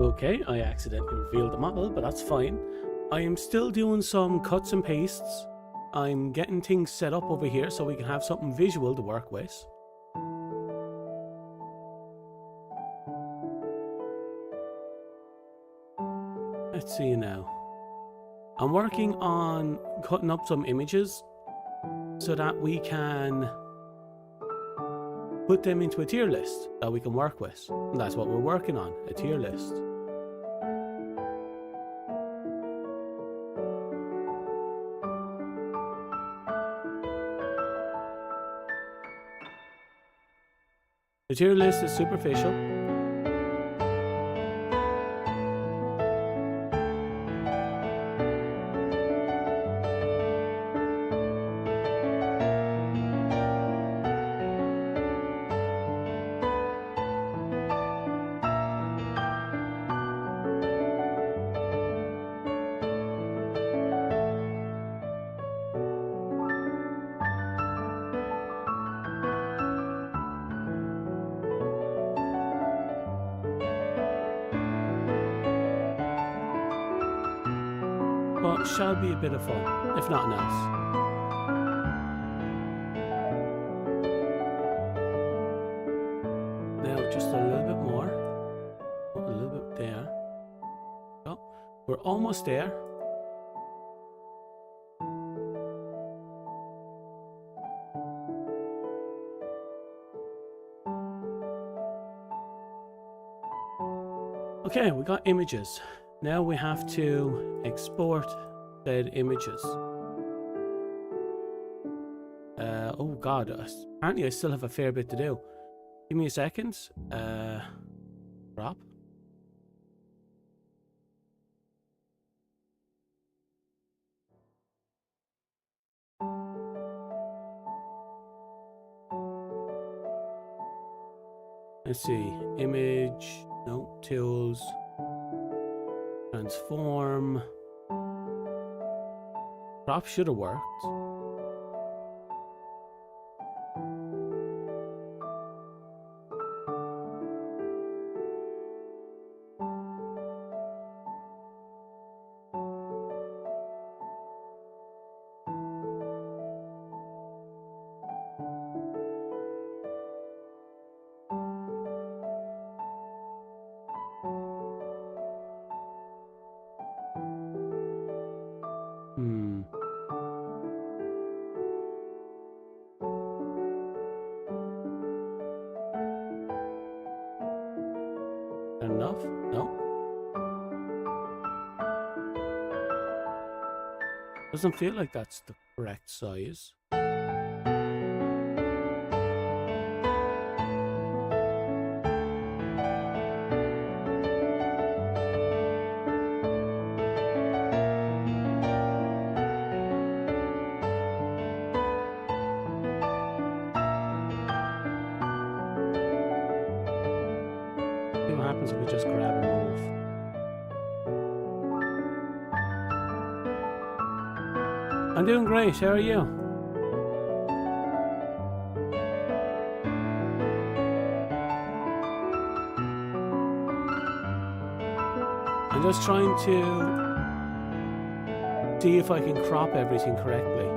Okay, I accidentally revealed the model, but that's fine. I am still doing some cuts and pastes. I'm getting things set up over here so we can have something visual to work with. Let's see now. I'm working on cutting up some images so that we can put them into a tier list that we can work with. And that's what we're working on, a tier list. The tier list is superficial. But shall be a bit of fun, if nothing else. Now just a little bit more. A little bit there. Oh, we're almost there. Okay, we got images. Now we have to export said images. Oh god, apparently I still have a fair bit to do. Give me a second. Drop. Let's see. Image. No. Tools. Transform. Crop should have worked. Enough? No. Doesn't feel like that's the correct size. What happens if we just grab and move? I'm doing great, how are you? I'm just trying to see if I can crop everything correctly.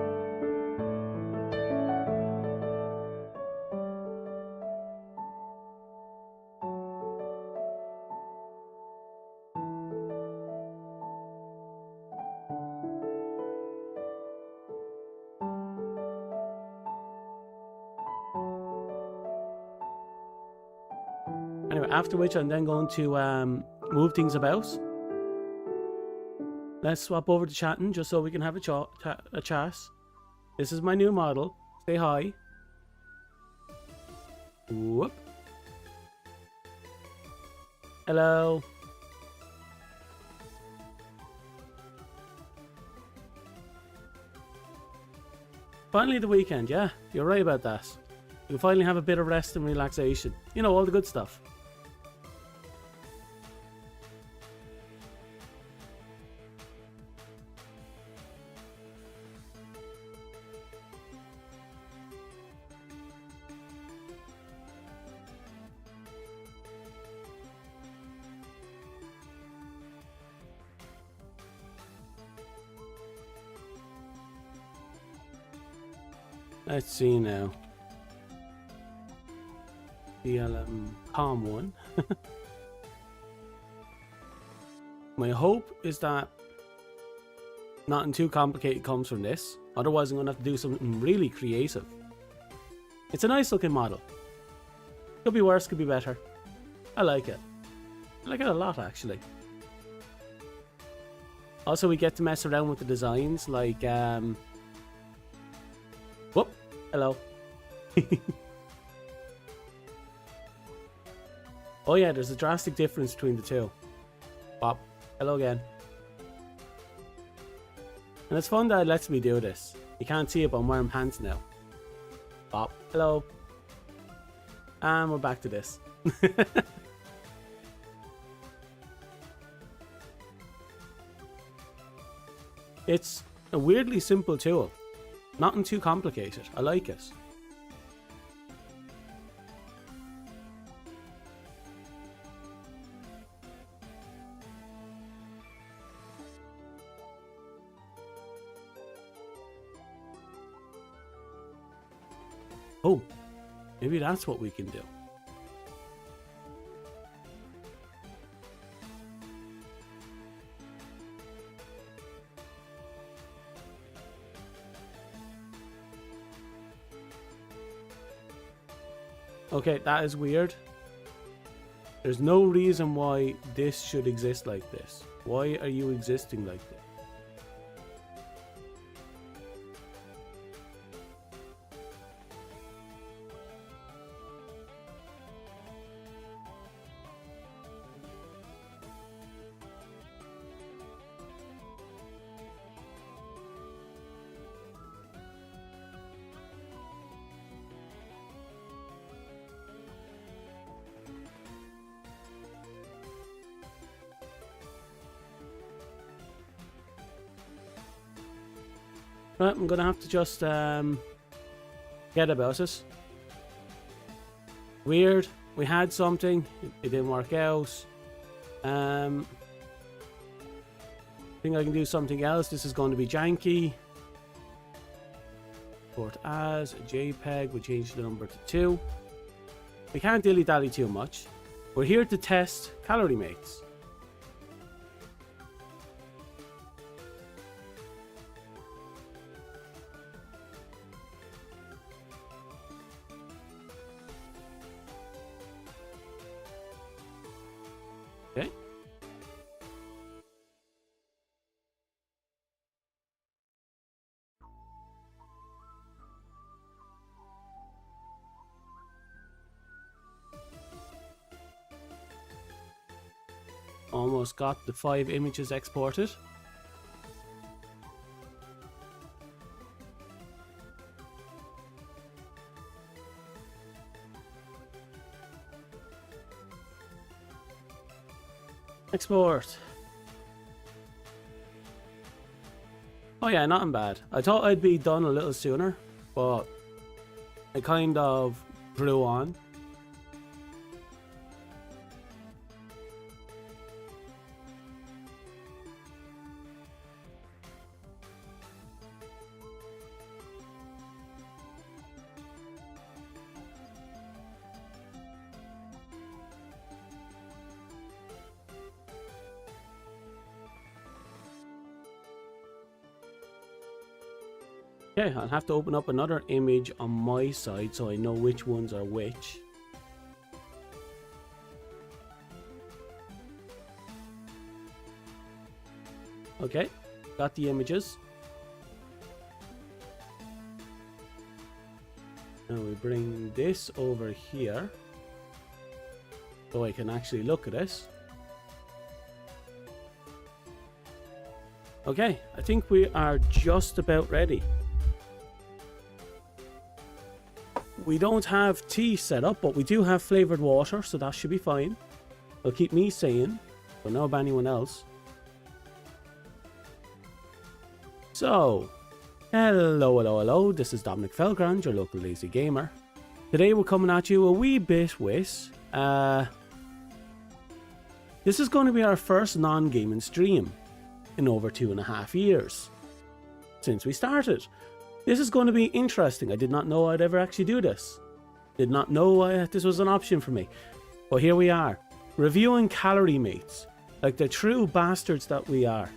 Anyway, after which I'm then going to move things about. Let's swap over to chatting just so we can have a chat. This is my new model. Say hi. Whoop. Hello. Finally the weekend, yeah. You're right about that. You can finally have a bit of rest and relaxation. You know, all the good stuff. Let's see now. BLM calm one. My hope is that nothing too complicated comes from this. Otherwise, I'm going to have to do something really creative. It's a nice looking model. Could be worse, could be better. I like it. I like it a lot, actually. Also, we get to mess around with the designs, like, whoop, hello. Oh yeah, there's a drastic difference between the two. Pop, hello again. And it's fun that it lets me do this. You can't see it, but I'm wearing pants now. Pop, hello. And we're back to this. It's a weirdly simple tool. Nothing too complicated. I like it. Oh, maybe that's what we can do. Okay, that is weird. There's no reason why this should exist like this. Why are you existing like this? Right, I'm gonna have to just get about it. Weird. We had something, it didn't work out. I think I can do something else. This is going to be janky. Import as a JPEG. We change the number to 2. We can't dilly dally too much. We're here to test calorie mates. Okay. Almost got the 5 images exported. Export. Oh yeah, nothing bad. I thought I'd be done a little sooner, but it kind of grew on. Okay, I'll have to open up another image on my side so I know which ones are which. Okay, got the images. Now we bring this over here so I can actually look at this. Okay, I think we are just about ready. We don't have tea set up, but we do have flavored water, so that should be fine. It'll keep me sane, but not about anyone else. So, hello, this is Dominic Felgrand, your local lazy gamer. Today we're coming at you a wee bit with, this is going to be our first non-gaming stream in over 2.5 years since we started. This is going to be interesting. I did not know I'd ever actually do this. Did not know this was an option for me. But here we are, reviewing Calorie mates, like the true bastards that we are.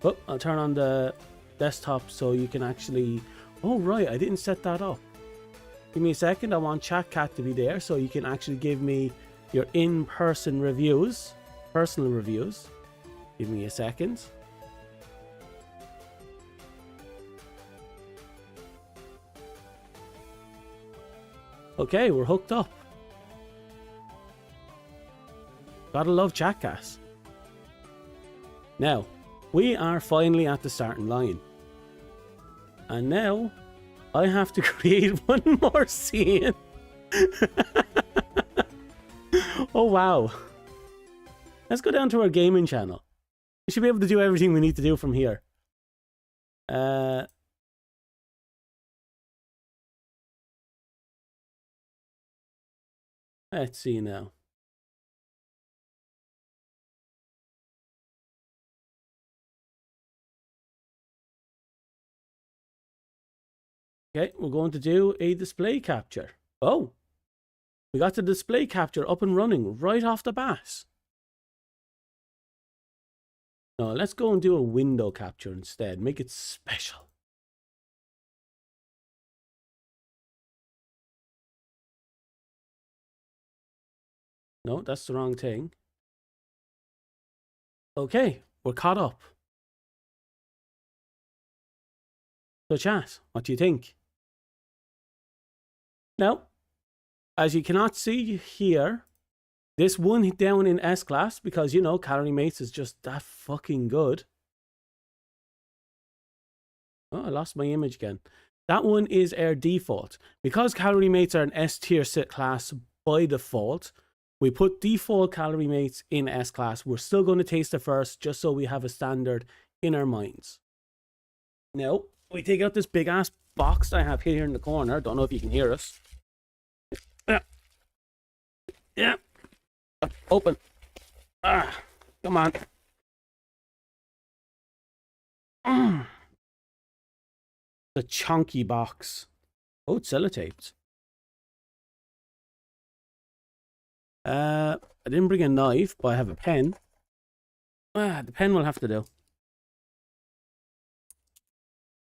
Oh, I'll turn on the desktop so you can actually... Oh, right, I didn't set that up. Give me a second. I want ChatCat to be there so you can actually give me your in-person reviews, personal reviews. Give me a second. Okay, we're hooked up. Gotta love ChatCat. Now, we are finally at the starting line. And now, I have to create one more scene. Oh, wow. Let's go down to our gaming channel. We should be able to do everything we need to do from here. Let's see now. Okay, we're going to do a display capture. Oh, we got the display capture up and running right off the bat. No, let's go and do a window capture instead. Make it special. No, that's the wrong thing. Okay, we're caught up. So chat, what do you think? Now, as you cannot see here, this one down in S-Class, because, you know, Calorie Mates is just that fucking good. Oh, I lost my image again. That one is our default. Because Calorie Mates are an S-tier class by default, we put default Calorie Mates in S-Class. We're still going to taste it first, just so we have a standard in our minds. Now, we take out this big-ass box I have here in the corner. Don't know if you can hear us. Yeah. Open. Come on. The chunky box. Oh, it's sellotaped. I didn't bring a knife, but I have a pen. The pen will have to do.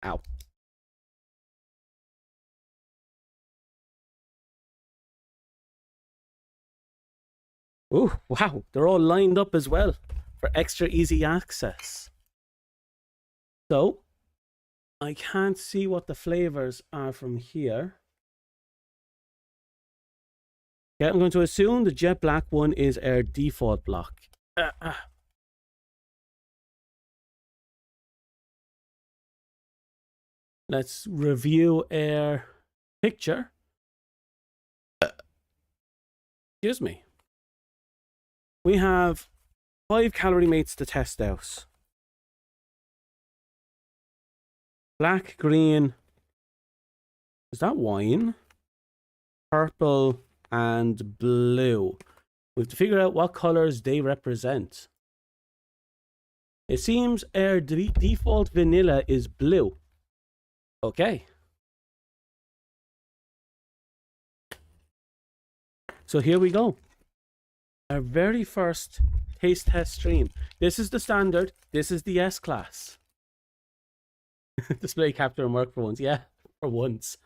Ow. Oh, wow. They're all lined up as well for extra easy access. So, I can't see what the flavors are from here. Okay, I'm going to assume the jet black one is our default block. Let's review our picture. Excuse me. We have 5 Calorie Mates to test out. Black, green. Is that wine? Purple and blue. We have to figure out what colors they represent. It seems our default vanilla is blue. Okay. So here we go. Our very first taste test stream. This is the standard. This is the S-Class. Display capture and work for once. Yeah, for once.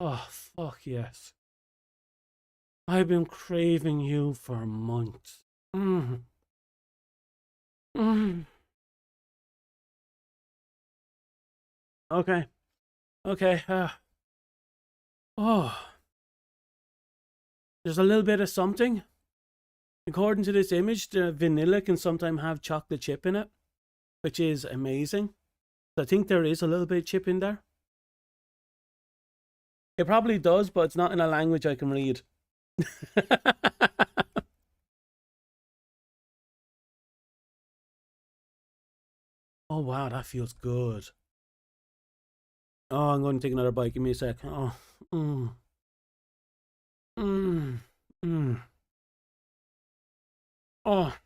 Oh, fuck yes. I've been craving you for months. Okay. Okay. Oh. There's a little bit of something. According to this image, the vanilla can sometimes have chocolate chip in it, which is amazing. So I think there is a little bit of chip in there. It probably does, but it's not in a language I can read. Oh, wow, that feels good. Oh, I'm going to take another bite. Give me a sec. Oh, Oh,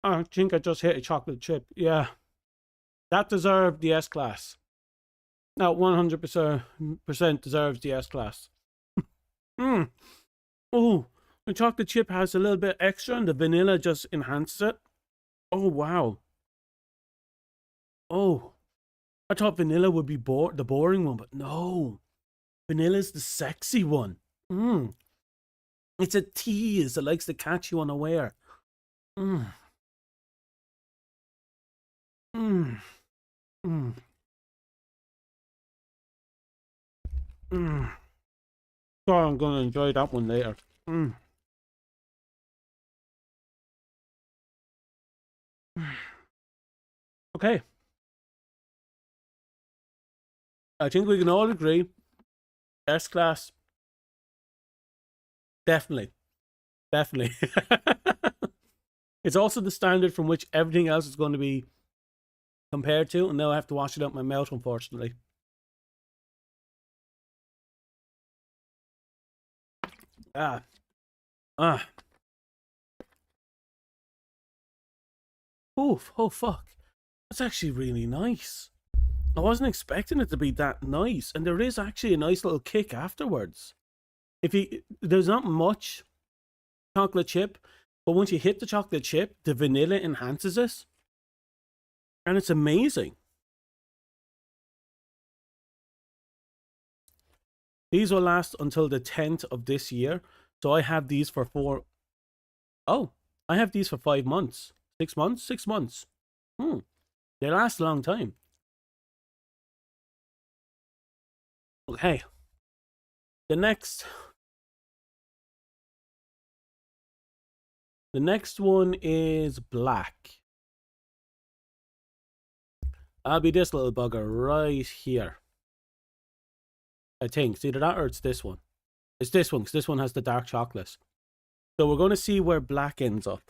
I think I just hit a chocolate chip. Yeah, that deserved the S class. That 100% deserves the S class. Mm. Oh, the chocolate chip has a little bit extra and the vanilla just enhances it. Oh, wow. Oh, I thought vanilla would be the boring one, but no. Vanilla's the sexy one. Mm. It's a tease that likes to catch you unaware. Mm. Mm. Mm. Mm. So I'm going to enjoy that one later. Mm. Okay. I think we can all agree. S class. Definitely. Definitely. It's also the standard from which everything else is going to be compared to, and now I have to wash it out my mouth, unfortunately. Ah. Ah. Oof. Oh, fuck. That's actually really nice. I wasn't expecting it to be that nice, and there is actually a nice little kick afterwards. There's not much chocolate chip, but once you hit the chocolate chip, the vanilla enhances it, and it's amazing. These will last until the 10th of this year, so I have these for I have these for 5 months, 6 months, 6 months. They last a long time. Okay, the next one is black. I'll be this little bugger right here. I think it's either that or it's this one. It's this one because this one has the dark chocolate. So we're going to see where black ends up.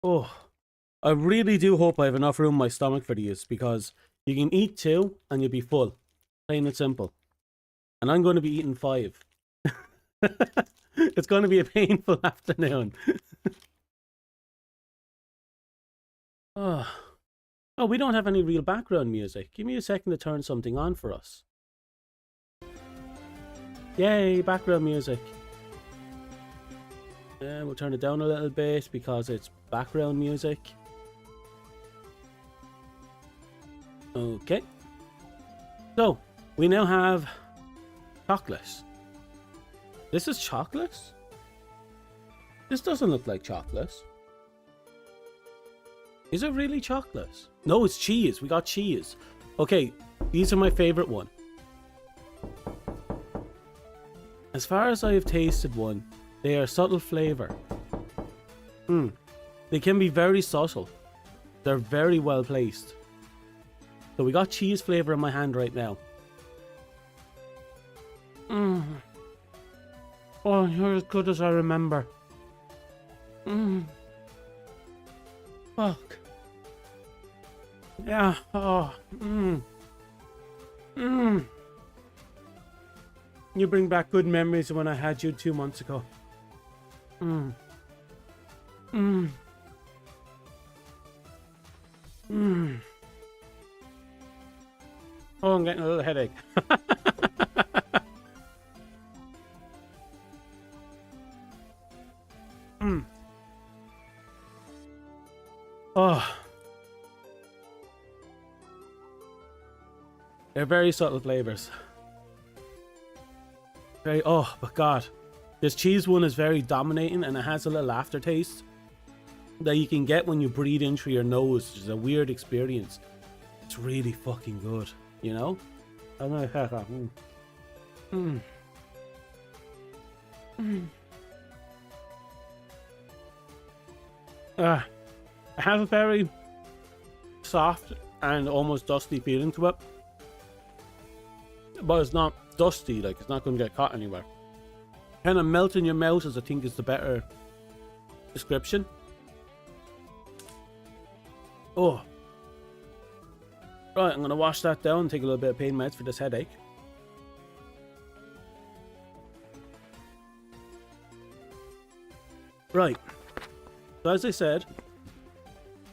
Oh, I really do hope I have enough room in my stomach for these, because you can eat 2 and you'll be full. Plain and simple. And I'm going to be eating 5. It's going to be a painful afternoon. Oh. Oh, we don't have any real background music. Give me a second to turn something on for us. Yay, background music. And we'll turn it down a little bit because it's background music. Okay. So, we now have chocolate. This is chocolate? This doesn't look like chocolate. Is it really chocolate? No, it's cheese. We got cheese. Okay, these are my favorite one. As far as I have tasted one, they are subtle flavor. They can be very subtle. They're very well placed. So we got cheese flavor in my hand right now. Oh, you're as good as I remember. Fuck. Yeah. Oh. You bring back good memories of when I had you 2 months ago. Oh, I'm getting a little headache. Oh. They're very subtle flavors. Very, oh, but God. This cheese one is very dominating, and it has a little aftertaste that you can get when you breathe in through your nose, which is a weird experience. It's really fucking good, you know? I'm gonna have that. It has a very soft and almost dusty feeling to it, but it's not dusty, like it's not going to get caught anywhere. Kind of melt in your mouth, as I think is the better description. Oh, right, I'm going to wash that down and take a little bit of pain meds for this headache. Right. So as I said,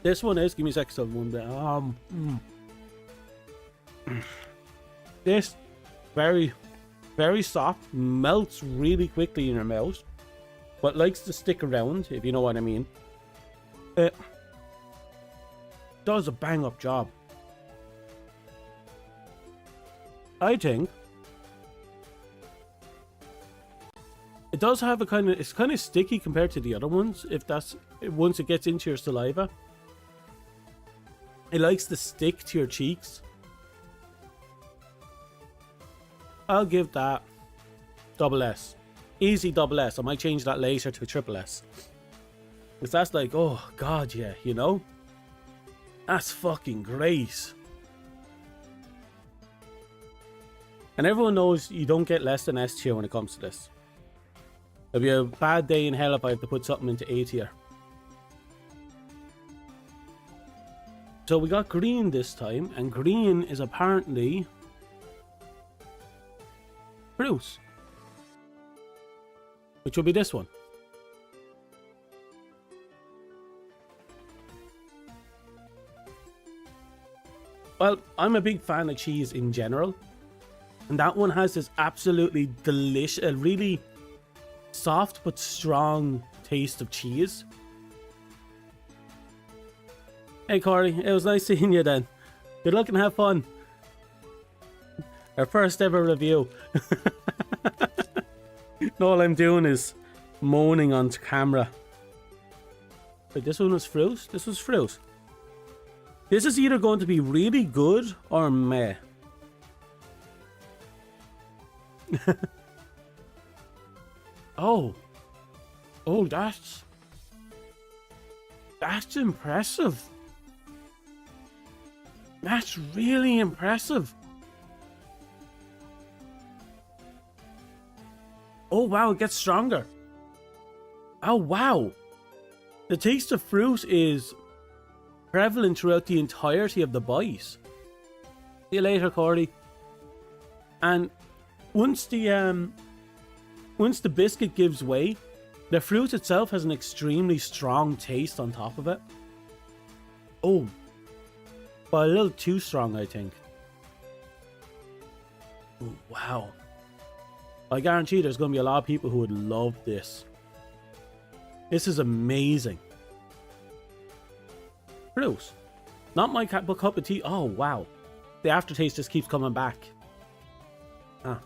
this one is, give me a second, so one bit. This very, very soft, melts really quickly in your mouth, but likes to stick around, if you know what I mean. It does a bang up job. I think it does have a kind of, it's kind of sticky compared to the other ones, if that's, once it gets into your saliva. It likes to stick to your cheeks. I'll give that double S. Easy double S. I might change that later to a triple S. Because that's like, oh god, yeah, you know? That's fucking great. And everyone knows you don't get less than S tier when it comes to this. It'll be a bad day in hell if I have to put something into A tier. So we got green this time, and green is apparently fruit, which will be this one. Well, I'm a big fan of cheese in general, and that one has this absolutely delicious, a really soft but strong taste of cheese. Hey Corey, it was nice seeing you then. Good luck and have fun. Our first ever review. All I'm doing is moaning on camera. Wait, this one was fruit? This was fruit. This is either going to be really good or meh. Oh. Oh, that's impressive. That's really impressive. Oh wow, it gets stronger. Oh wow. The taste of fruit is prevalent throughout the entirety of the bite. See you later, Cordy. And once the biscuit gives way, the fruit itself has an extremely strong taste on top of it. Oh, but a little too strong, I think. Oh, wow. I guarantee there's going to be a lot of people who would love this. This is amazing. Fruit. Not my cup of tea. Oh, wow. The aftertaste just keeps coming back. Ah.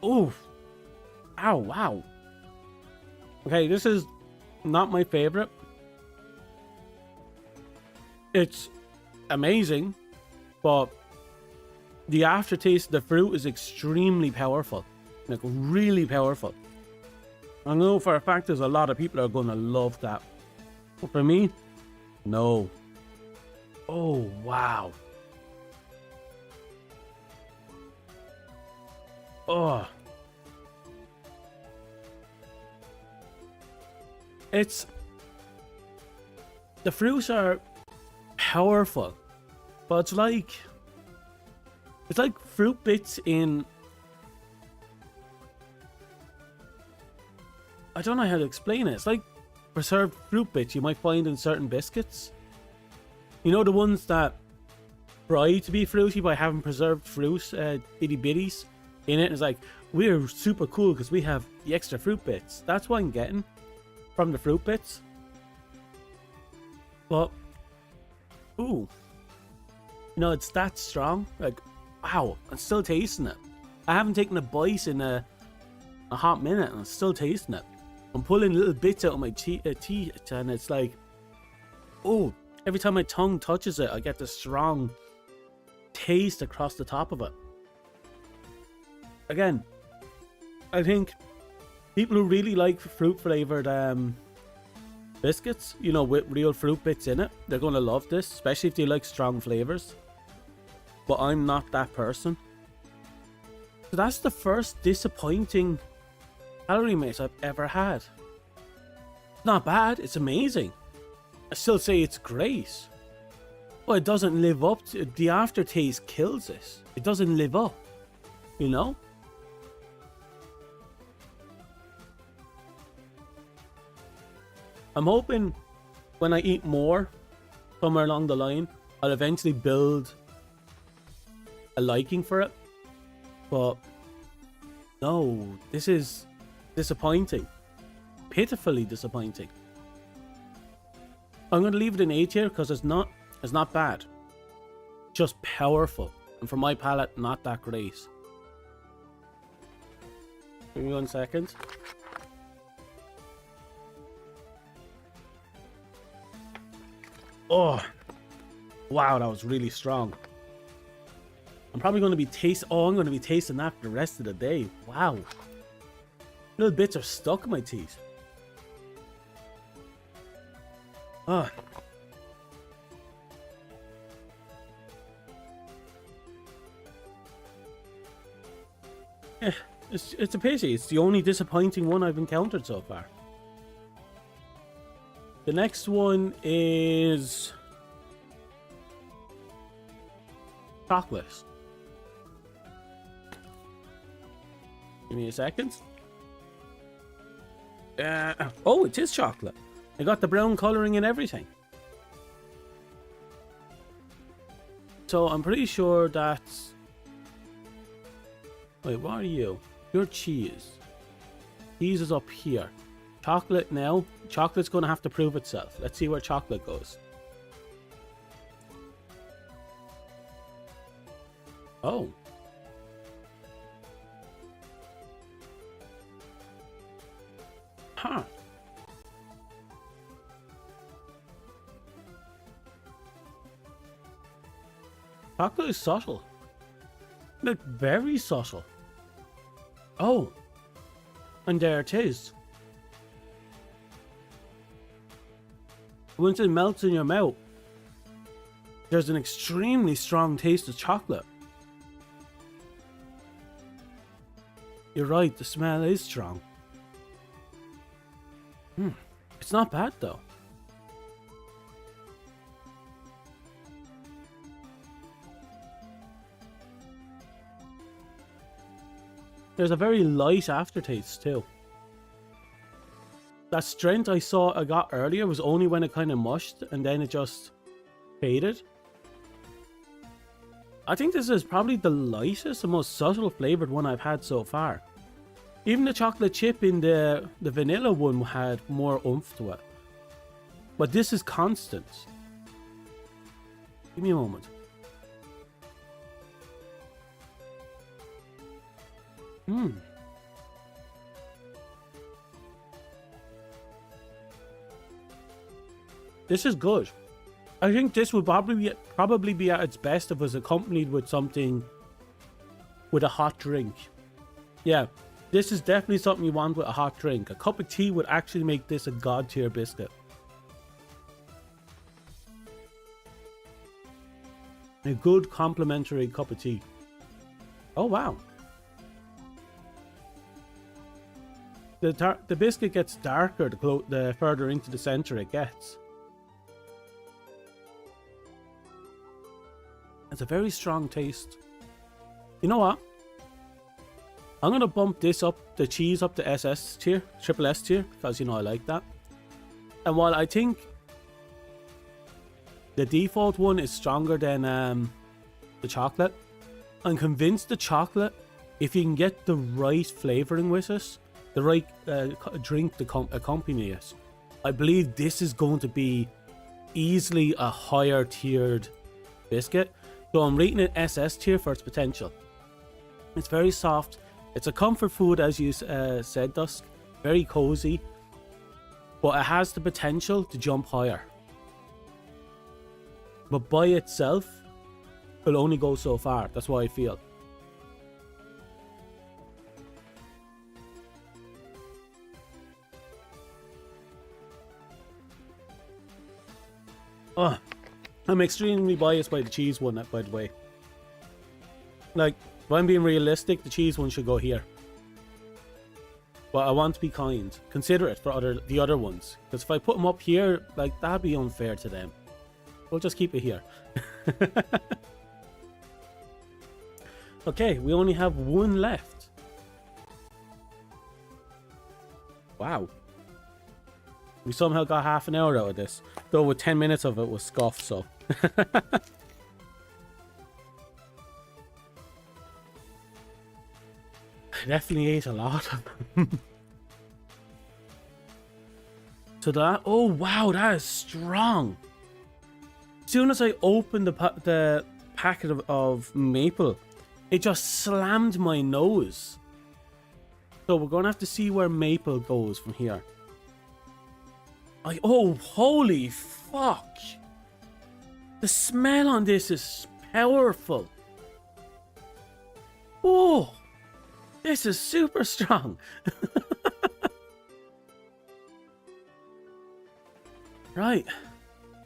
Oof. Ow, wow. Okay, this is not my favorite. It's amazing, but the aftertaste of the fruit is extremely powerful. Like, really powerful. I know for a fact there's a lot of people that are going to love that. But for me, no. Oh, wow. Oh. It's... The fruits are powerful, but it's like fruit bits in... I don't know how to explain it. It's like preserved fruit bits you might find in certain biscuits. You know, the ones that try to be fruity by having preserved fruit, itty bitties in it. It's like, we're super cool because we have the extra fruit bits. That's what I'm getting from the fruit bits. But, ooh, you know, it's that strong. Like, wow, I'm still tasting it. I haven't taken a bite in a hot minute and I'm still tasting it. I'm pulling little bits out of my teeth and it's like, oh, every time my tongue touches it, I get the strong taste across the top of it. Again, I think people who really like fruit flavored biscuits, you know, with real fruit bits in it, they're going to love this, especially if they like strong flavors. But I'm not that person. So that's the first disappointing Calorie Mate I've ever had. Not bad, it's amazing. I still say it's great. But it doesn't live up to... The aftertaste kills it. It doesn't live up. You know? I'm hoping when I eat more, somewhere along the line, I'll eventually build a liking for it. But no, this is disappointing. Pitifully disappointing. I'm going to leave it in A tier because it's not bad. Just powerful. And for my palate, not that great. Give me 1 second. Oh, wow, that was really strong. I'm probably going to be I'm going to be tasting that for the rest of the day. Wow. Little bits are stuck in my teeth. Oh. Yeah, it's a pity. It's the only disappointing one I've encountered so far. The next one is chocolate. Give me a second. Oh, it is chocolate. I got the brown coloring and everything. So I'm pretty sure that's... Wait, what are you? You're cheese. Cheese is up here. Chocolate now. Chocolate's going to have to prove itself. Let's see where chocolate goes. Oh. Huh. Chocolate is subtle. Like, very subtle. Oh. And there it is. Once it melts in your mouth, there's an extremely strong taste of chocolate. You're right, the smell is strong. It's not bad though. There's a very light aftertaste too. That strength I got earlier was only when it kind of mushed and then it just faded. I think this is probably the lightest and most subtle flavored one I've had so far. Even the chocolate chip in the vanilla one had more oomph to it. But this is constant. Give me a moment. This is good. I think this would probably be at its best if it was accompanied with something with a hot drink. Yeah, this is definitely something you want with a hot drink. A cup of tea would actually make this a god tier biscuit. A good complimentary cup of tea. Oh wow. The biscuit gets darker the further into the center it gets. It's a very strong taste. You know what? I'm going to bump the cheese up to SS tier, triple S tier, because you know I like that. And while I think the default one is stronger than the chocolate, I'm convinced the chocolate, if you can get the right flavoring with it, the right drink to accompany it, I believe this is going to be easily a higher tiered biscuit. So I'm rating it SS tier for its potential. It's very soft. It's a comfort food, as you said, Dusk. Very cozy. But it has the potential to jump higher. But by itself, it'll only go so far. That's what I feel. Oh, I'm extremely biased by the cheese one, by the way. Like, if I'm being realistic, the cheese one should go here. But I want to be kind, considerate for the other ones. Because if I put them up here, like, that'd be unfair to them. We'll just keep it here. Okay, we only have one left. Wow. We somehow got half an hour out of this. Though with 10 minutes of it was scuffed, so. I definitely ate a lot of them. So that, oh wow, that is strong. As soon as I opened the packet of maple, it just slammed my nose. So we're gonna have to see where maple goes from here. Oh, holy fuck. The smell on this is powerful. Oh, this is super strong. Right.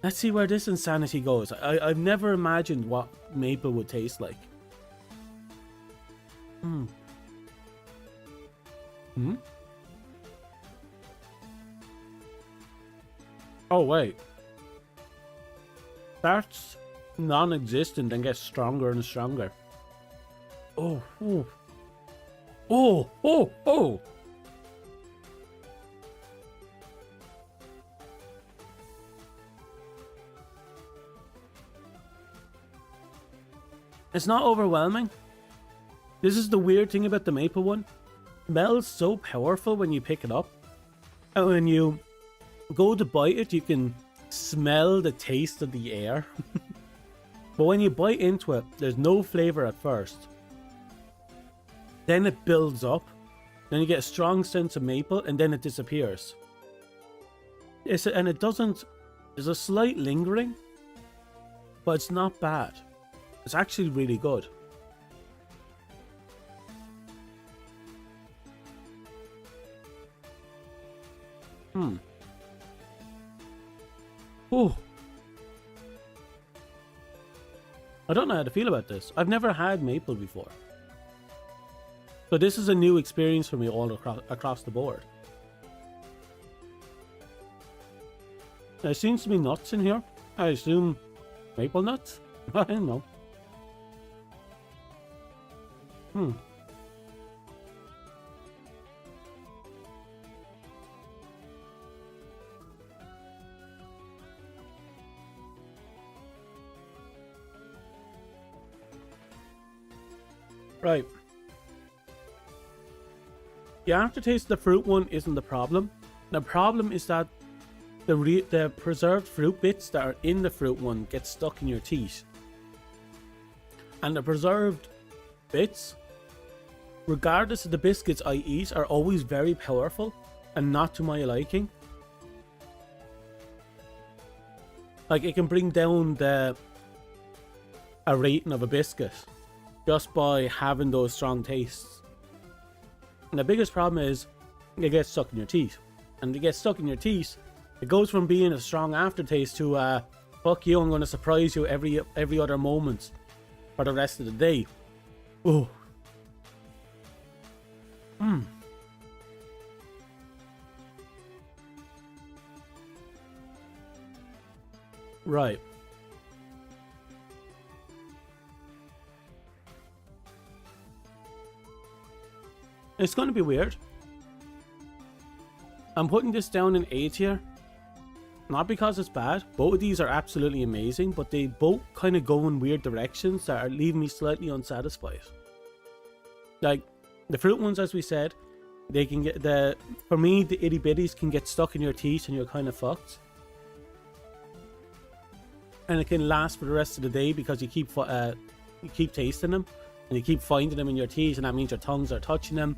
Let's see where this insanity goes. I've never imagined what maple would taste like. Oh, wait. Starts non-existent and gets stronger and stronger. Oh, oh. Oh, oh, oh. It's not overwhelming. This is the weird thing about the maple one. It smells so powerful when you pick it up. And when you go to bite it, you can smell the taste of the air. But when you bite into it, there's no flavor at first. Then it builds up. Then you get a strong sense of maple, and then it disappears. And it doesn't... There's a slight lingering, but it's not bad. It's actually really good. Oh. I don't know how to feel about this. I've never had maple before. So this is a new experience for me all across the board. There seems to be nuts in here. I assume maple nuts? I don't know. Right. The aftertaste of the fruit one isn't the problem. The problem is that the preserved fruit bits that are in the fruit one get stuck in your teeth. And the preserved bits, regardless of the biscuits I eat, are always very powerful and not to my liking. Like, it can bring down a rating of a biscuit just by having those strong tastes. And the biggest problem is it gets stuck in your teeth. And it gets stuck in your teeth, it goes from being a strong aftertaste to fuck you, I'm going to surprise you every other moment for the rest of the day. Oh. Right. It's going to be weird. I'm putting this down in A tier. Not because it's bad. Both of these are absolutely amazing, but they both kind of go in weird directions that are leaving me slightly unsatisfied. Like, the fruit ones, as we said, they can get for me, the itty bitties can get stuck in your teeth and you're kind of fucked. And it can last for the rest of the day because you keep tasting them and you keep finding them in your teeth, and that means your tongues are touching them.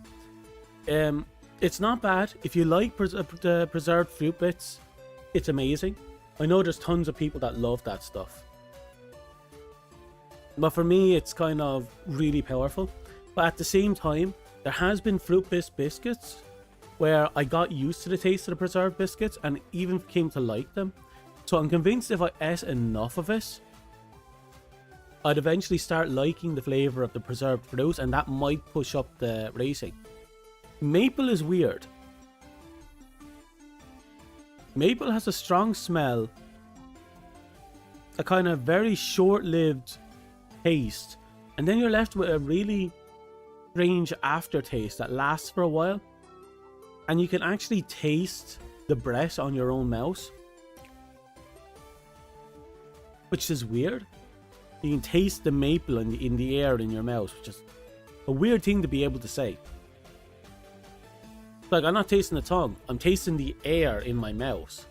It's not bad. If you like the preserved fruit bits, it's amazing. I know there's tons of people that love that stuff. But for me, it's kind of really powerful. But at the same time, there has been fruit-based biscuits where I got used to the taste of the preserved biscuits and even came to like them. So I'm convinced if I ate enough of it, I'd eventually start liking the flavour of the preserved fruit, and that might push up the rating. Maple is weird. Maple has a strong smell, a kind of very short-lived taste, and then you're left with a really strange aftertaste that lasts for a while. And you can actually taste the breath on your own mouse, which is weird. You can taste the maple in the air in your mouth, which is a weird thing to be able to say. Like, I'm not tasting the tongue, I'm tasting the air in my mouth.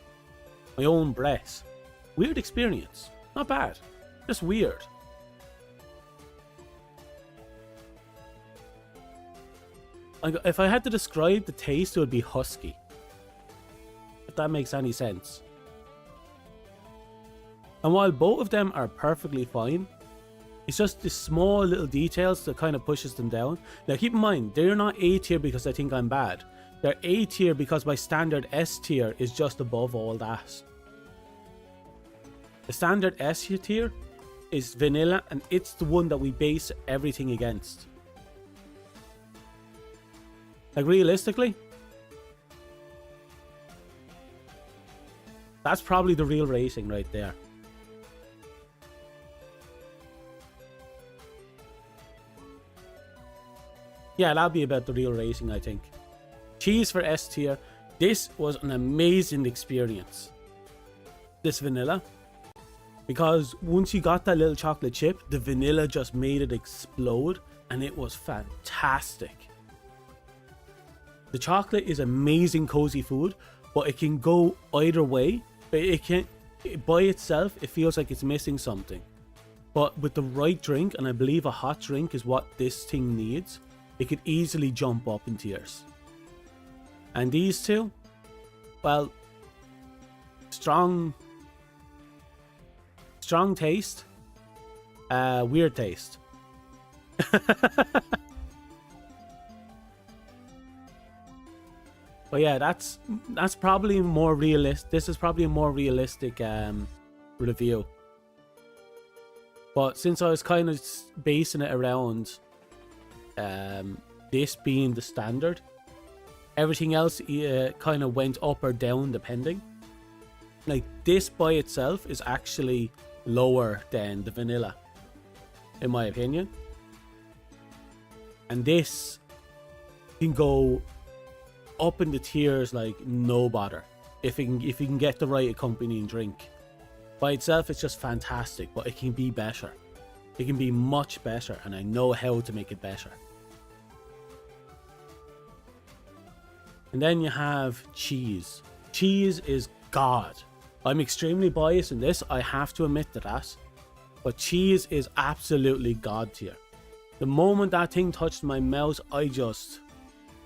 My own breath. Weird experience. Not bad. Just weird. Like, if I had to describe the taste, it would be husky. If that makes any sense. And while both of them are perfectly fine, it's just the small little details that kind of pushes them down. Now keep in mind, they're not A tier because they think I'm bad. They're A tier because my standard S tier is just above all that. The standard S tier is vanilla, and it's the one that we base everything against. Like, realistically, that's probably the real rating right there. Yeah, that'll be about the real rating, I think. Cheese for S tier. This was an amazing experience. This vanilla. Because once you got that little chocolate chip, the vanilla just made it explode, and it was fantastic. The chocolate is amazing cozy food, but it can go either way. It can, by itself, it feels like it's missing something. But with the right drink, and I believe a hot drink is what this thing needs, it could easily jump up in tiers. And these two, well, strong taste, weird taste. But yeah, that's probably more realistic. This is probably a more realistic review. But since I was kind of basing it around this being the standard, everything else kind of went up or down depending. Like, this by itself is actually lower than the vanilla, in my opinion. And this can go up in the tiers like no bother if you can get the right accompanying drink. By itself, it's just fantastic, but it can be better. It can be much better, and I know how to make it better. And then you have cheese. Cheese is God. I'm extremely biased in this, I have to admit to that. But cheese is absolutely God tier. The moment that thing touched my mouth, I just...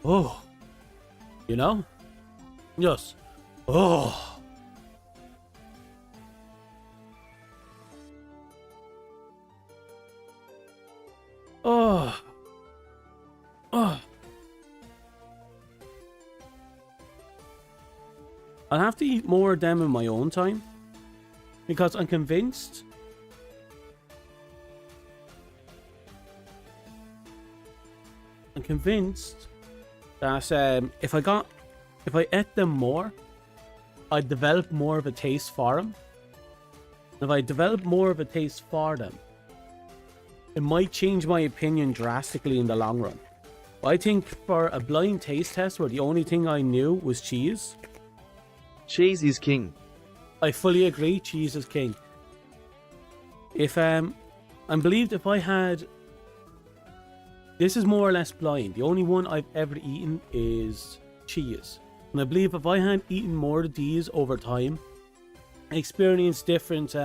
oh. You know? Just... oh. Oh. Oh. I'll have to eat more of them in my own time, because I'm convinced that if I ate them more, I'd develop more of a taste for them. If I develop more of a taste for them, it might change my opinion drastically in the long run. I think for a blind taste test where the only thing I knew was cheese, cheese is king. I fully agree, cheese is king. If I believed if I had... this is more or less blind. The only one I've ever eaten is cheese. And I believe if I had eaten more of these over time, experienced different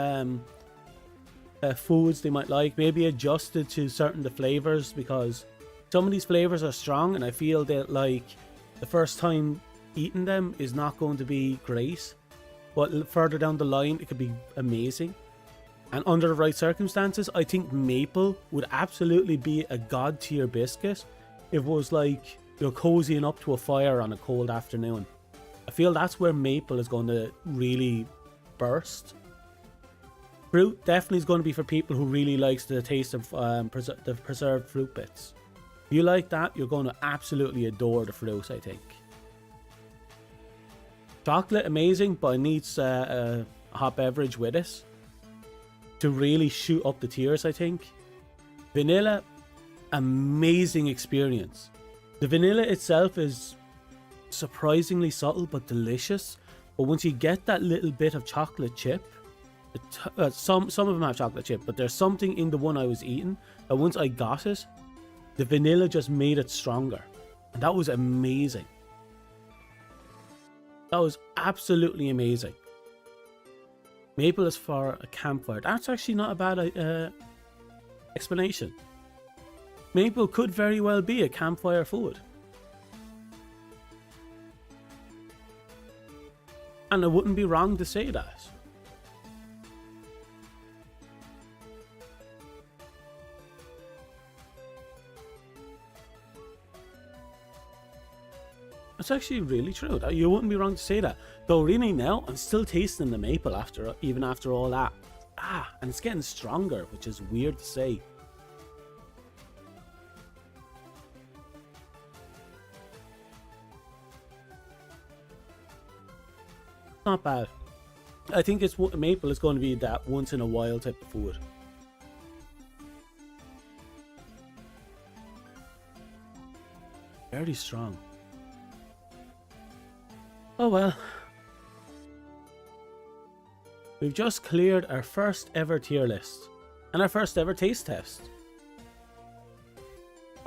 foods they might like, maybe adjusted to certain the flavors, because some of these flavors are strong, and I feel that like the first time eating them is not going to be great, but further down the line it could be amazing. And under the right circumstances, I think maple would absolutely be a god tier biscuit if it was like you're cozying up to a fire on a cold afternoon. I feel that's where maple is going to really burst. Fruit definitely is going to be for people who really likes the taste of the preserved fruit bits. If you like that, you're going to absolutely adore the fruit, I think. Chocolate, amazing, but it needs a hot beverage with it to really shoot up the tiers, I think. Vanilla, amazing experience. The vanilla itself is surprisingly subtle but delicious. But once you get that little bit of chocolate chip, some of them have chocolate chip, but there's something in the one I was eating that once I got it, the vanilla just made it stronger. And that was amazing. That was absolutely amazing. Maple is for a campfire. That's actually not a bad explanation. Maple could very well be a campfire food. And I wouldn't be wrong to say that. That's actually really true. You wouldn't be wrong to say that. Though really now, I'm still tasting the maple even after all that. And it's getting stronger, which is weird to say. Not bad. I think maple is going to be that once in a while type of food. Very strong. Oh well. We've just cleared our first ever tier list and our first ever taste test.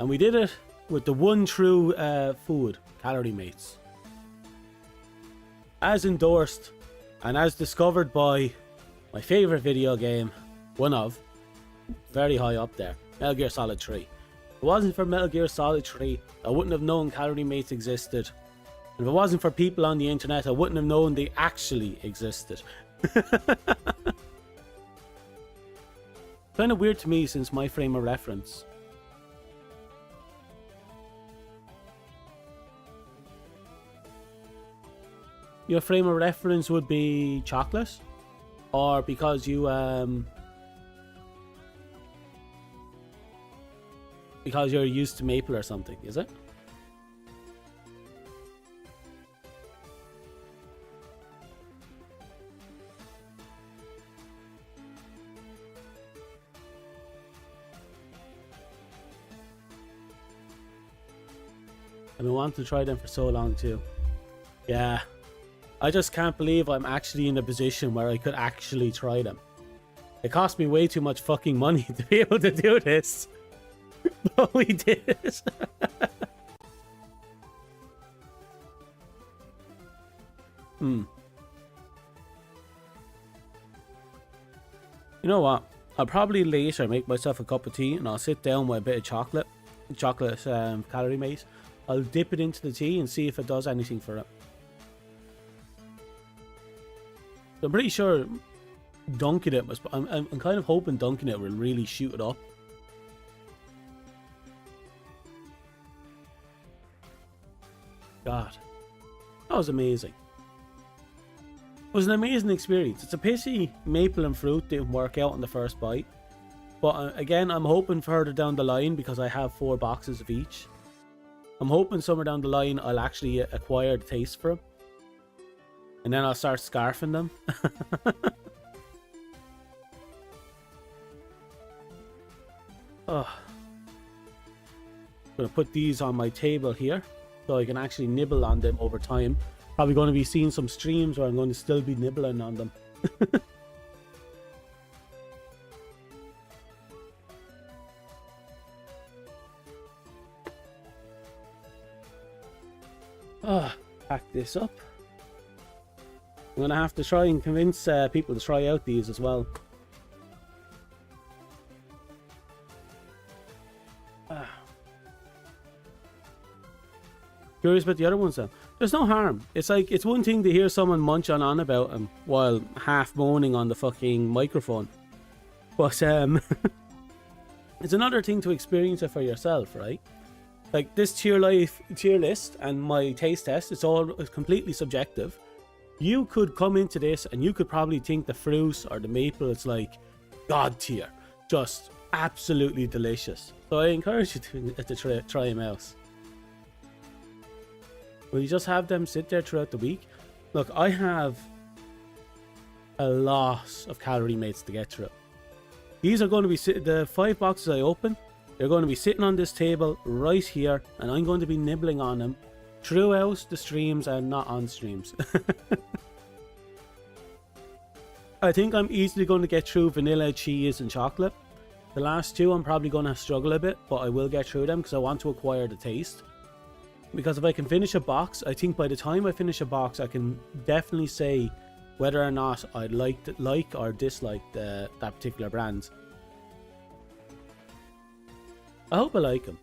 And we did it with the one true food, Calorie Mates. As endorsed and as discovered by my favourite video game, one of, very high up there, Metal Gear Solid 3. If it wasn't for Metal Gear Solid 3, I wouldn't have known Calorie Mates existed. And if it wasn't for people on the internet, I wouldn't have known they actually existed. Kind of weird to me since my frame of reference. Your frame of reference would be chocolate? Or because because you're used to maple or something, is it? I've been wanting to try them for so long too. Yeah. I just can't believe I'm actually in a position where I could actually try them. It cost me way too much fucking money to be able to do this. But we did it. You know what? I'll probably later make myself a cup of tea and I'll sit down with a bit of chocolate Calorie Mate. I'll dip it into the tea and see if it does anything for it. I'm pretty sure dunking it must. I'm kind of hoping dunking it will really shoot it up. God, that was amazing. It was an amazing experience. It's a pity maple and fruit didn't work out on the first bite, but again, I'm hoping further down the line because I have 4 boxes of each. I'm hoping somewhere down the line I'll actually acquire the taste for them. And then I'll start scarfing them. Oh. I'm going to put these on my table here so I can actually nibble on them over time. Probably going to be seeing some streams where I'm going to still be nibbling on them. Pack this up. I'm going to have to try and convince people to try out these as well. Curious about the other ones though. There's no harm. It's like, it's one thing to hear someone munch on about them while half moaning on the fucking microphone. But it's another thing to experience it for yourself, right? Like this tier list and my taste test, it's completely subjective. You could come into this and you could probably think the fruit or the maple is like god tier, just absolutely delicious. So I encourage you to try them out. Will you just have them sit there throughout the week? Look, I have a lot of Calorie Mates to get through. These are going to be the 5 boxes I open. They're going to be sitting on this table right here, and I'm going to be nibbling on them throughout the streams and not on streams. I think I'm easily going to get through vanilla, cheese, and chocolate. The last two I'm probably going to struggle a bit, but I will get through them because I want to acquire the taste. Because if I can finish a box, I think by the time I finish a box, I can definitely say whether or not I like or dislike that particular brand. I hope I like them.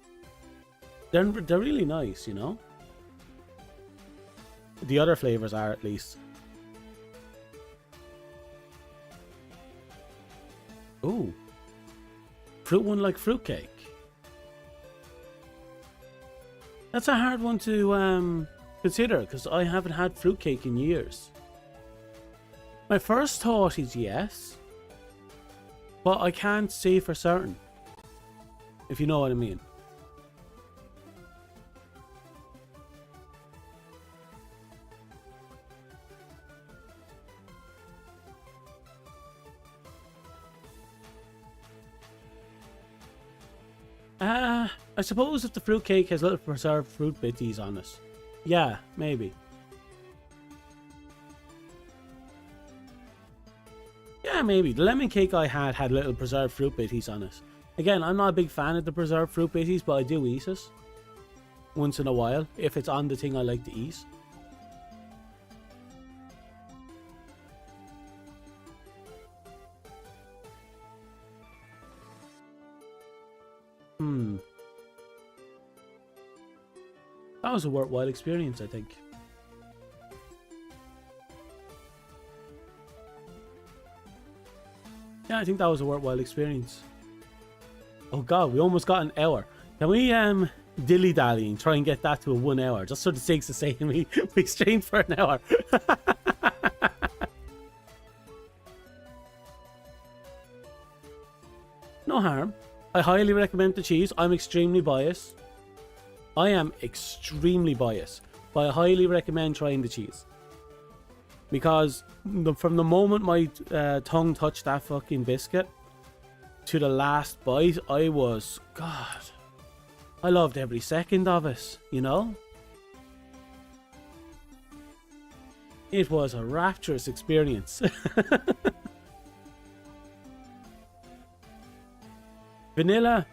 They're really nice, you know? The other flavors are, at least. Ooh. Fruit one like fruitcake. That's a hard one to consider because I haven't had fruitcake in years. My first thought is yes, but I can't say for certain, if you know what I mean. I suppose if the fruitcake has little preserved fruit bitties on it. Yeah, maybe. Yeah, maybe. The lemon cake I had little preserved fruit bitties on it. Again, I'm not a big fan of the preserved fruit bitties, but I do eat it once in a while if it's on the thing I like to eat. That was a worthwhile experience, I think. Yeah, I think that was a worthwhile experience. Oh god, we almost got an hour. Can we dilly-dally and try and get that to a 1 hour? Just for the sake of saying we streamed for an hour. No harm. I highly recommend the cheese. I'm extremely biased. I am extremely biased, but I highly recommend trying the cheese. Because from the moment my tongue touched that fucking biscuit to the last bite, I was, God, I loved every second of it, you know? It was a rapturous experience. Vanilla,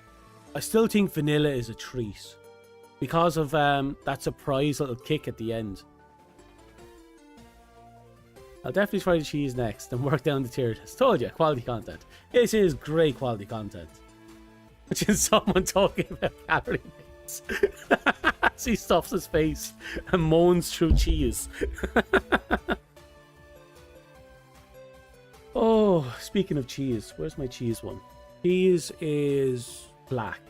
I still think vanilla is a treat. Because of that surprise little kick at the end. I'll definitely try the cheese next and work down the tier list. Told you, quality content. This is great quality content. Which is someone talking about calorie mates. As he stuffs his face and moans through cheese. Oh, speaking of cheese, where's my cheese one? Cheese is black.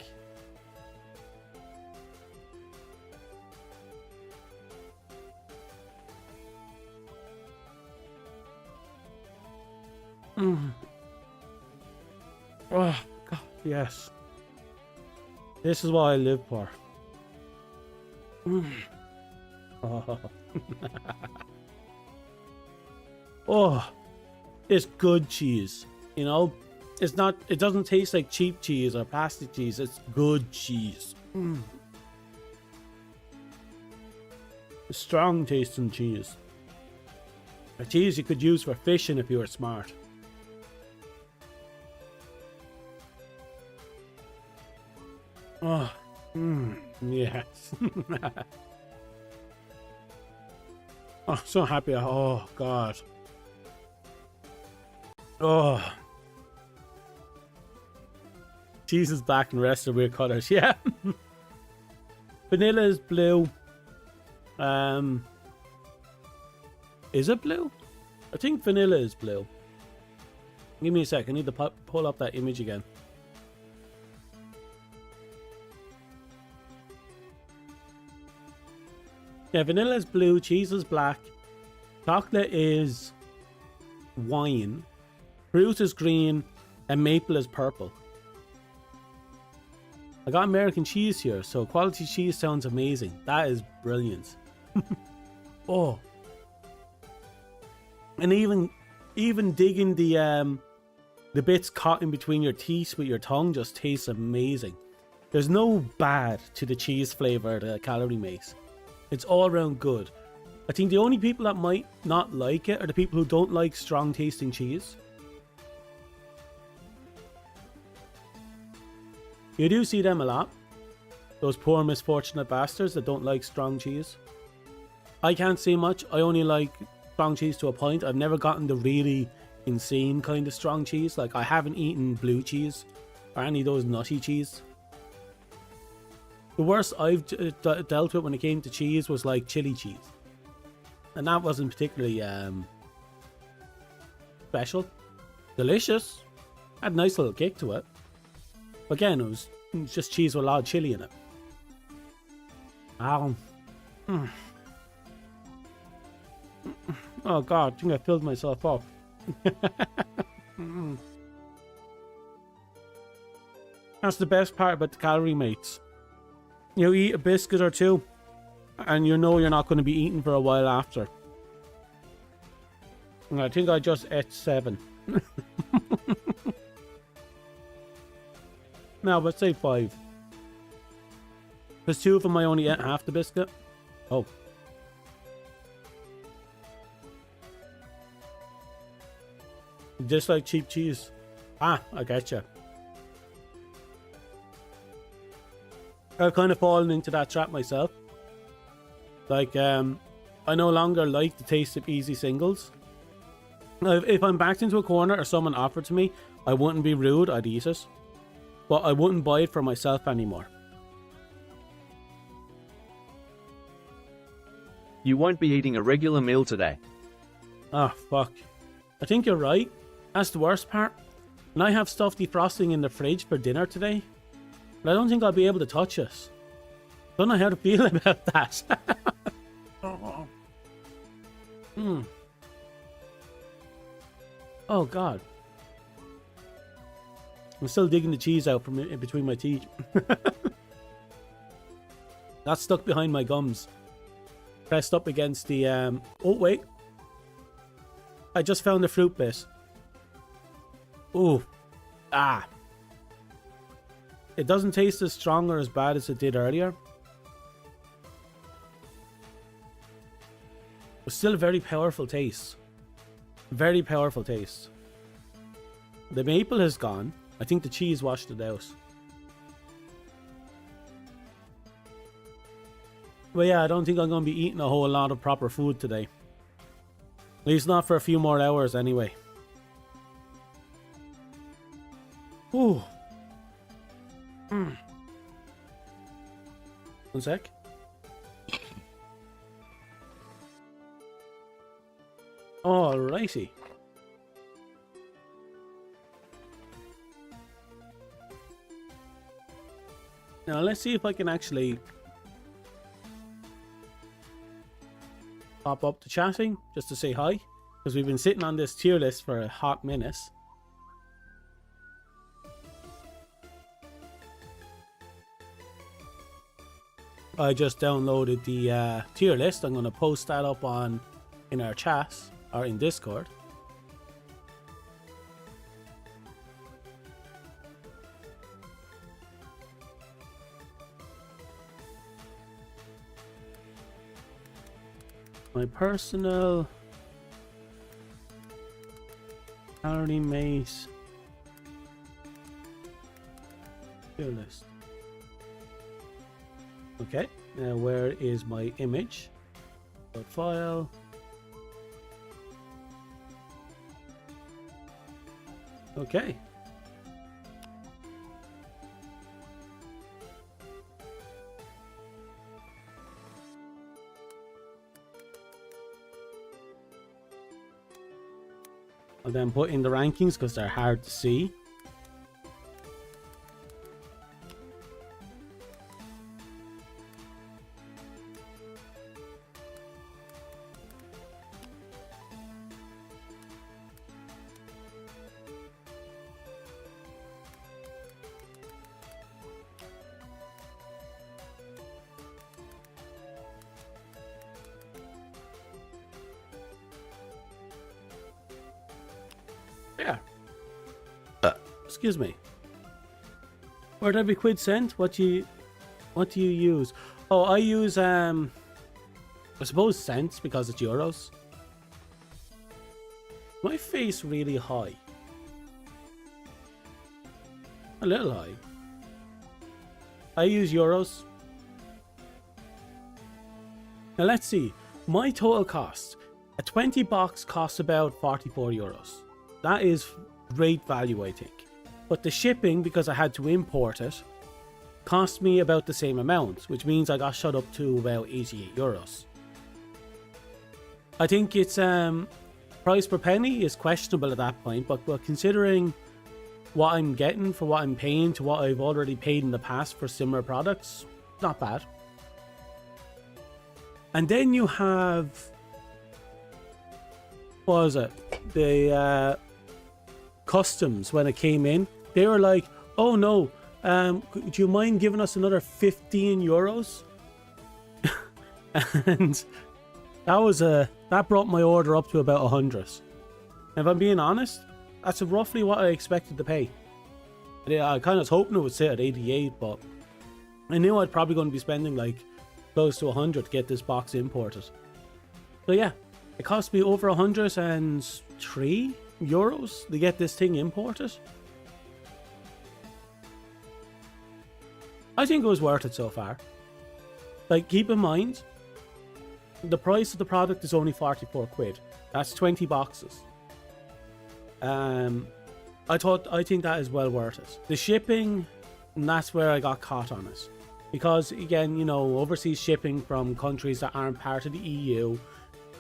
Oh, God, yes. This is what I live for. Oh. Oh, it's good cheese. You know, it's not. It doesn't taste like cheap cheese or plastic cheese. It's good cheese. A strong tasting cheese. A cheese you could use for fishing if you were smart. Oh, yes. Oh, so happy. Oh, God. Oh. Cheese is black and rest are weird colors. Yeah. Vanilla is blue. Is it blue? I think vanilla is blue. Give me a sec. I need to pull up that image again. Yeah, vanilla is blue, cheese is black, chocolate is wine, fruit is green, and maple is purple. I got American cheese here, so quality cheese sounds amazing. That is brilliant. Oh. And even digging the bits caught in between your teeth with your tongue just tastes amazing. There's no bad to the cheese flavor that Calorie makes. It's all around good. I think the only people that might not like it are the people who don't like strong tasting cheese. You do see them a lot. Those poor misfortunate bastards that don't like strong cheese. I can't say much. I only like strong cheese to a point. I've never gotten the really insane kind of strong cheese. Like, I haven't eaten blue cheese or any of those nutty cheese. The worst I've dealt with when it came to cheese was like chili cheese. And that wasn't particularly special. Delicious. Had a nice little kick to it. Again, it was just cheese with a lot of chili in it. Oh god, I think I filled myself up. That's the best part about the calorie, mates. You eat a biscuit or two, and you know you're not going to be eating for a while after. And I think I just ate 7. No, but say 5. Because 2 of them I only ate half the biscuit. Oh. Just like cheap cheese. Ah, I getcha. I've kind of fallen into that trap myself. Like, I no longer like the taste of easy singles. If I'm backed into a corner or someone offered to me, I wouldn't be rude, I'd eat it. But I wouldn't buy it for myself anymore. You won't be eating a regular meal today. Ah, fuck. I think you're right. That's the worst part. And I have stuff defrosting in the fridge for dinner today. But I don't think I'll be able to touch it. Don't know how to feel about that. Oh, God. I'm still digging the cheese out from in between my teeth. That's stuck behind my gums. Pressed up against the... Oh, wait. I just found the fruit bit. Ooh. Ah. It doesn't taste as strong or as bad as it did earlier. But still a very powerful taste. Very powerful taste. The maple has gone. I think the cheese washed it out. But yeah, I don't think I'm going to be eating a whole lot of proper food today. At least not for a few more hours anyway. Ooh. One sec. Alrighty. Now let's see if I can actually pop up to chatting just to say hi, because we've been sitting on this tier list for a hot minute. I just downloaded the tier list. I'm going to post that up in our chat or in Discord. My personal calorie maze tier list. Okay, now where is my image? File. Okay. I'll then put in the rankings because they're hard to see. Yeah. Excuse me. Where'd every quid sent? What do you use? Oh, I use I suppose cents because it's euros. My face really high. A little high. I use euros. Now let's see. My total cost. A 20 box costs about 44 euros. That is great value, I think. But the shipping, because I had to import it, cost me about the same amount, which means I got shot up to about 88 euros. I think it's price per penny is questionable at that point, but considering what I'm getting for what I'm paying to what I've already paid in the past for similar products, not bad. And then you have, what was it? The customs when it came in. They were like, oh no, do you mind giving us another 15 euros? And that brought my order up to about 100. If I'm being honest, that's roughly what I expected to pay. I kind of was hoping it would sit at 88, but I knew I'd probably going to be spending like close to 100 to get this box imported. So yeah, it cost me over 103 euros to get this thing imported. I think it was worth it so far. Like, keep in mind, the price of the product is only 44 quid. That's 20 boxes. I think that is well worth it. The shipping, and that's where I got caught on it. Because, again, you know, overseas shipping from countries that aren't part of the EU,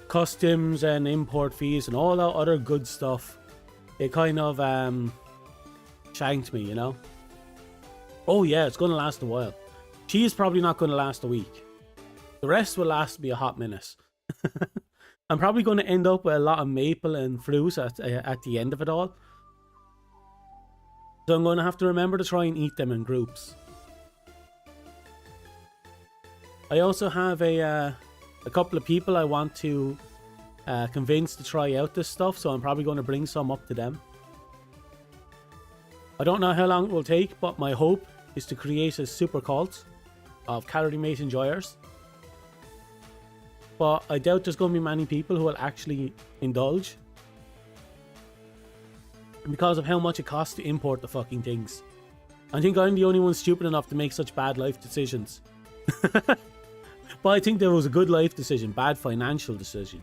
customs and import fees and all that other good stuff, it kind of shanked me, you know? Oh yeah, it's going to last a while. Cheese probably not going to last a week. The rest will last me a hot minute. I'm probably going to end up with a lot of maple and fruit at the end of it all. So I'm going to have to remember to try and eat them in groups. I also have a couple of people I want to convince to try out this stuff, so I'm probably going to bring some up to them. I don't know how long it will take, but my hope is to create a super cult of Calorie Mate enjoyers. But I doubt there's going to be many people who will actually indulge, because of how much it costs to import the fucking things. I think I'm the only one stupid enough to make such bad life decisions. But I think there was a good life decision, bad financial decision.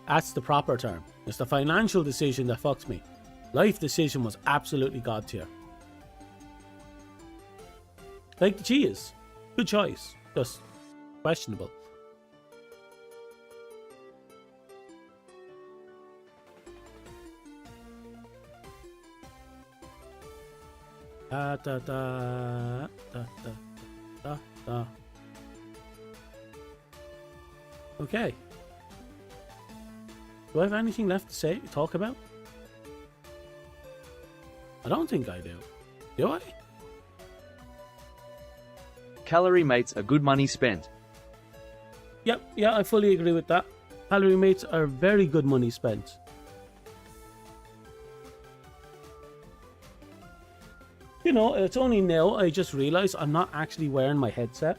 That's the proper term. It's the financial decision that fucks me. Life decision was absolutely god tier. Like the cheese. Good choice. Just questionable. Da da da da da da da. Okay. Do I have anything left to talk about? I don't think I do. Do I? Calorie mates are good money spent. Yep, yeah, I fully agree with that. Calorie mates are very good money spent. You know, it's only now I just realized I'm not actually wearing my headset.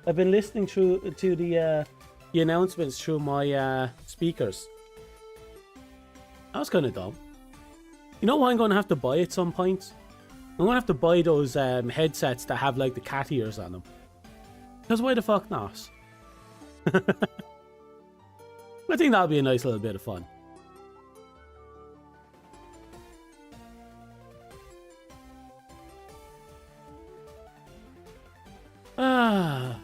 I've been listening to the announcements through my speakers. That was kind of dumb. You know what I'm going to have to buy at some point? I'm going to have to buy those headsets that have like the cat ears on them. Because why the fuck not? I think that'll be a nice little bit of fun. Ah.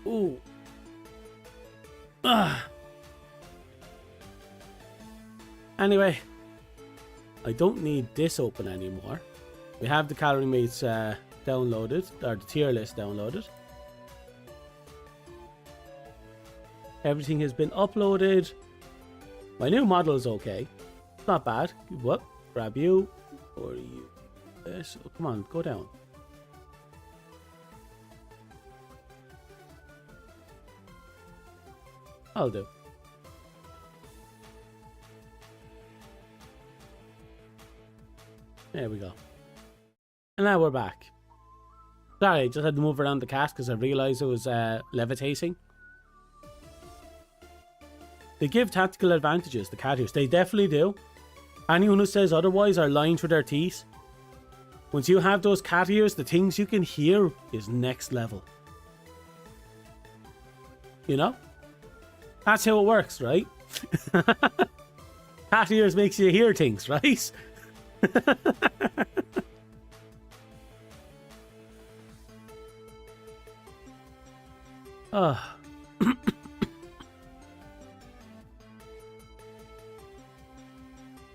Ooh. Ah. Anyway, I don't need this open anymore. We have the Calorie Mates downloaded, or the tier list downloaded. Everything has been uploaded. My new model is okay. Not bad. What? Grab you. Or you. This. Oh, come on, go down. I'll do. There we go. And now we're back. Sorry, I just had to move around the cat because I realised it was levitating. They give tactical advantages, the cat ears. They definitely do. Anyone who says otherwise are lying through their teeth. Once you have those cat ears, the things you can hear is next level. You know? That's how it works, right? Cat ears makes you hear things, right?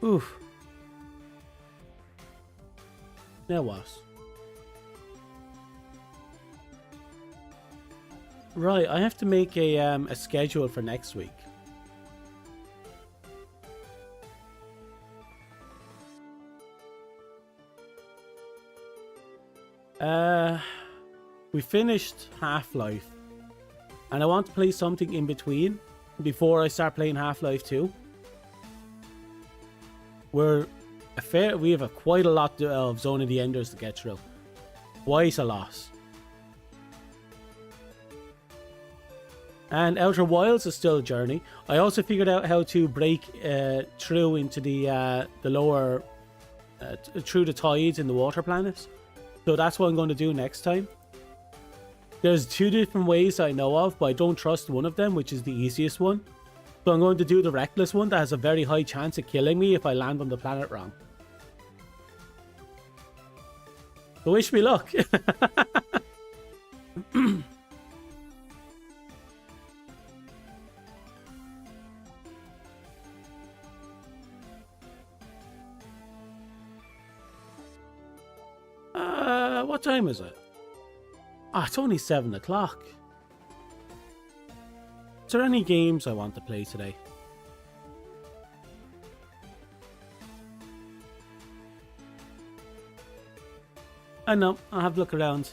Oof. Now what? Right, I have to make a schedule for next week. We finished Half-Life, and I want to play something in between before I start playing Half-Life 2. We have quite a lot of Zone of the Enders to get through. Quite a lot. And Outer Wilds is still a journey. I also figured out how to break through into the lower, through the tides in the water planets. So that's what I'm going to do next time. There's 2 different ways I know of, but I don't trust one of them, which is the easiest one. So I'm going to do the reckless one that has a very high chance of killing me if I land on the planet wrong. So wish me luck. What time is it? Ah, it's only 7 o'clock. Is there any games I want to play today? I know, I'll have a look around.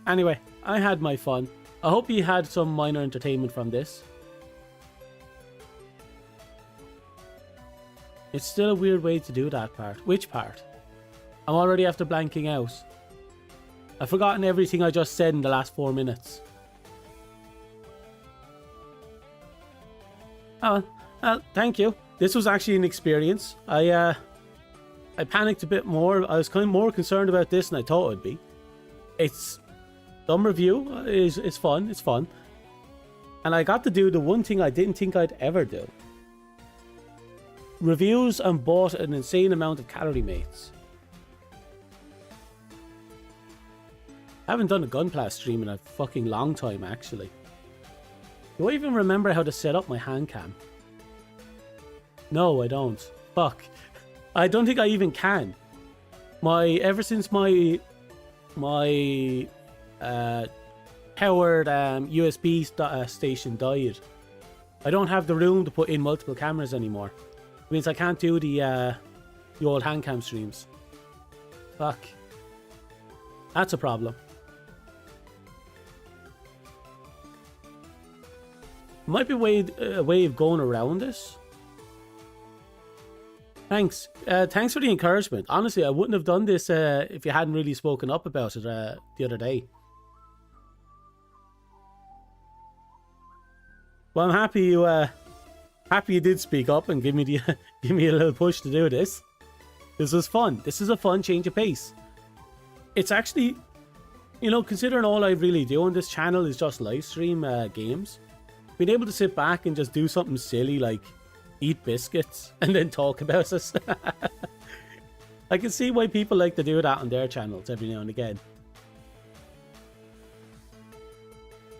Anyway, I had my fun. I hope you had some minor entertainment from this. It's still a weird way to do that part. Which part? I'm already after blanking out. I've forgotten everything I just said in the last 4 minutes. Oh, well, thank you. This was actually an experience. I panicked a bit more. I was kind of more concerned about this than I thought it would be. It's some review. It's fun. It's fun. And I got to do the one thing I didn't think I'd ever do. Reviews and bought an insane amount of Calorie mates. I haven't done a Gunpla stream in a fucking long time, actually. Do I even remember how to set up my hand cam? No, I don't. Fuck. I don't think I even can. Ever since my powered USB station died, I don't have the room to put in multiple cameras anymore. It means I can't do the old hand cam streams. Fuck. That's a problem. Might be a way of going around this. Thanks. Thanks for the encouragement. Honestly, I wouldn't have done this if you hadn't really spoken up about it the other day. Well, I'm happy you did speak up and give me a little push to do this. This was fun. This is a fun change of pace. It's actually, you know, considering all I really do on this channel is just live stream games. Being able to sit back and just do something silly like eat biscuits and then talk about it. I can see why people like to do that on their channels every now and again.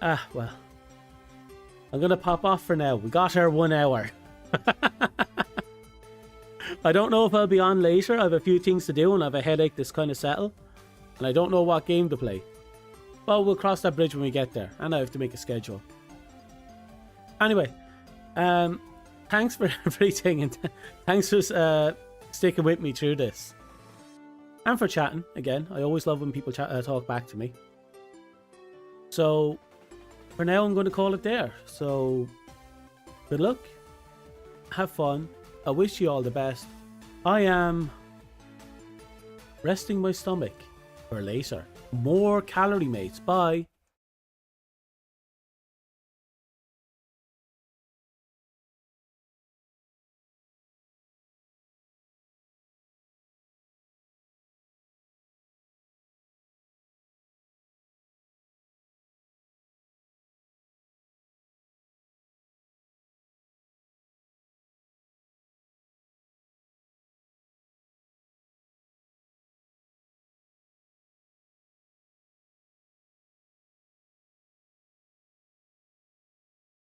Ah, well. I'm going to pop off for now. We got our 1 hour. I don't know if I'll be on later. I have a few things to do and I have a headache that's kind of settled. And I don't know what game to play. Well, we'll cross that bridge when we get there. And I have to make a schedule. Anyway, thanks for everything, and thanks for sticking with me through this. And for chatting, again. I always love when people talk back to me. So, for now, I'm going to call it there. So, good luck. Have fun. I wish you all the best. I am resting my stomach for later. more calorie mates. Bye.